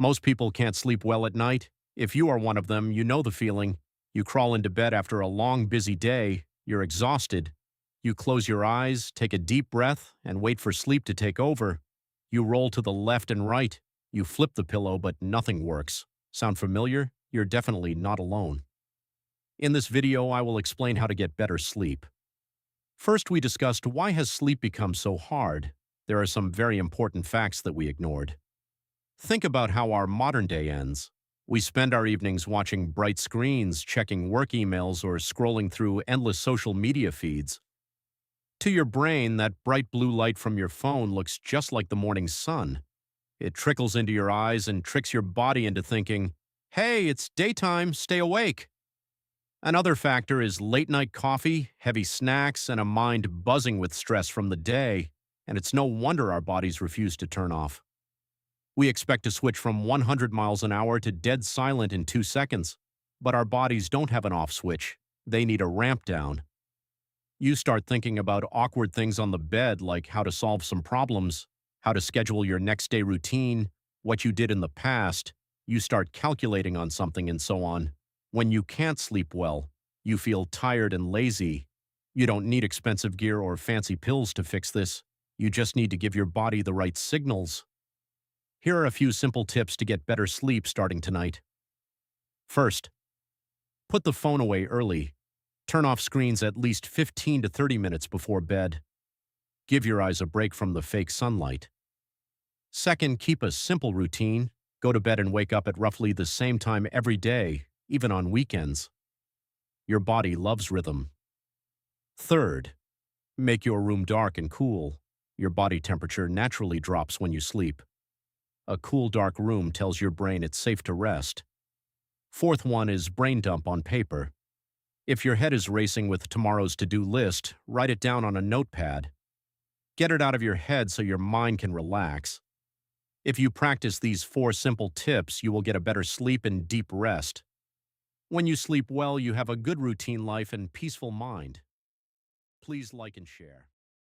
Most people can't sleep well at night. If you are one of them, you know the feeling. You crawl into bed after a long, busy day. You're exhausted. You close your eyes, take a deep breath, and wait for sleep to take over. You roll to the left and right. You flip the pillow, but nothing works. Sound familiar? You're definitely not alone. In this video, I will explain how to get better sleep. First, we discussed why has sleep become so hard. There are some very important facts that we ignored. Think about how our modern day ends. We spend our evenings watching bright screens, checking work emails, or scrolling through endless social media feeds. To your brain, that bright blue light from your phone looks just like the morning sun. It trickles into your eyes and tricks your body into thinking, "Hey, it's daytime, stay awake." Another factor is late-night coffee, heavy snacks, and a mind buzzing with stress from the day, and it's no wonder our bodies refuse to turn off. We expect to switch from 100 miles an hour to dead silent in 2 seconds, but our bodies don't have an off switch. They need a ramp down. You start thinking about awkward things on the bed, like how to solve some problems, how to schedule your next day routine, what you did in the past. You start calculating on something and so on. When you can't sleep well, you feel tired and lazy. You don't need expensive gear or fancy pills to fix this. You just need to give your body the right signals. Here are a few simple tips to get better sleep starting tonight. First, put the phone away early. Turn off screens at least 15 to 30 minutes before bed. Give your eyes a break from the fake sunlight. Second, keep a simple routine. Go to bed and wake up at roughly the same time every day, even on weekends. Your body loves rhythm. Third, make your room dark and cool. Your body temperature naturally drops when you sleep. A cool, dark room tells your brain it's safe to rest. Fourth one is brain dump on paper. If your head is racing with tomorrow's to-do list, write it down on a notepad. Get it out of your head so your mind can relax. If you practice these 4 simple tips, you will get a better sleep and deep rest. When you sleep well, you have a good routine life and peaceful mind. Please like and share.